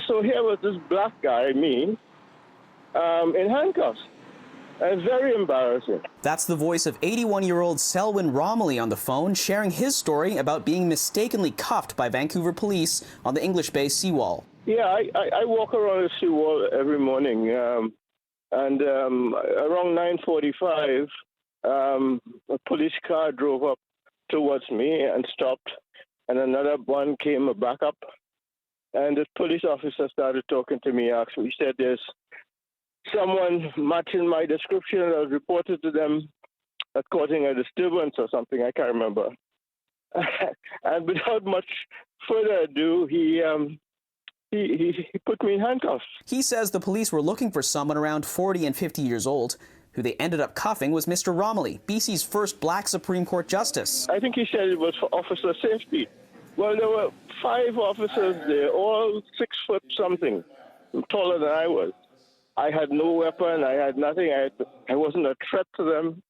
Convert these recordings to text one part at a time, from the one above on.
So here was this black guy, me, in handcuffs. Very embarrassing. That's the voice of 81-year-old Selwyn Romilly on the phone, sharing his story about being mistakenly cuffed by Vancouver Police on the English Bay seawall. Yeah, I walk around the seawall every morning, and around 9:45, a police car drove up towards me and stopped, and another one came back up, and the police officer started talking to me. Actually, he said there's someone matching my description that was reported to them as causing a disturbance or something. I can't remember. And without much further ado, he put me in handcuffs. He says the police were looking for someone around 40 and 50 years old. Who they ended up cuffing was Mr. Romilly, BC's first black Supreme Court justice. I think he said it was for officer safety. Well, there were 5 officers there, all 6 foot something, taller than I was. I had no weapon. I had nothing. I wasn't a threat to them.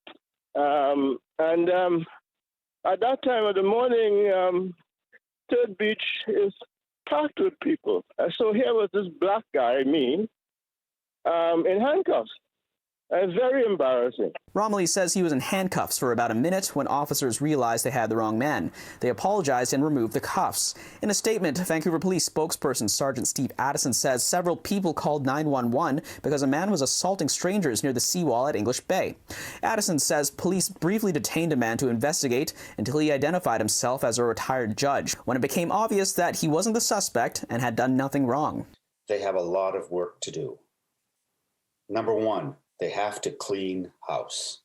At that time of the morning, Third Beach is packed with people. So here was this black guy, me, in handcuffs. Very embarrassing. Romilly says he was in handcuffs for about a minute when officers realized they had the wrong man. They apologized and removed the cuffs. In a statement, Vancouver Police spokesperson Sergeant Steve Addison says several people called 911 because a man was assaulting strangers near the seawall at English Bay. Addison says police briefly detained a man to investigate until he identified himself as a retired judge, when it became obvious that he wasn't the suspect and had done nothing wrong. They have a lot of work to do. Number one, they have to clean house.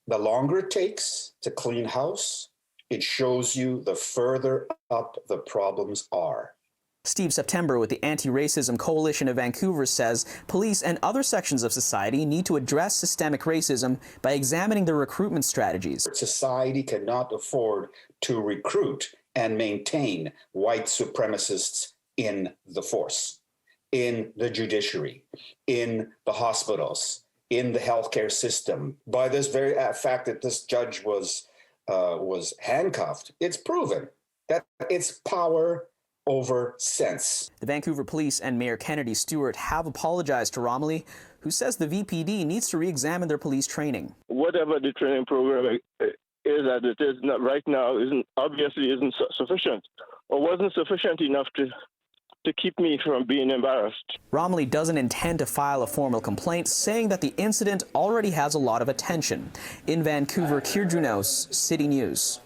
The longer it takes to clean house, it shows you the further up the problems are. Steve September with the Anti-Racism Coalition of Vancouver says police and other sections of society need to address systemic racism by examining their recruitment strategies. Society cannot afford to recruit and maintain white supremacists in the force, in the judiciary, in the hospitals, in the healthcare system. By this very fact that this judge was handcuffed, it's proven that it's power over sense. The Vancouver Police and Mayor Kennedy Stewart have apologized to Romilly, who says the VPD needs to re-examine their police training. Whatever the training program is that it is not right now obviously isn't sufficient, or wasn't sufficient enough to keep me from being embarrassed. Romilly doesn't intend to file a formal complaint, saying that the incident already has a lot of attention. In Vancouver, Kier Junos, City News.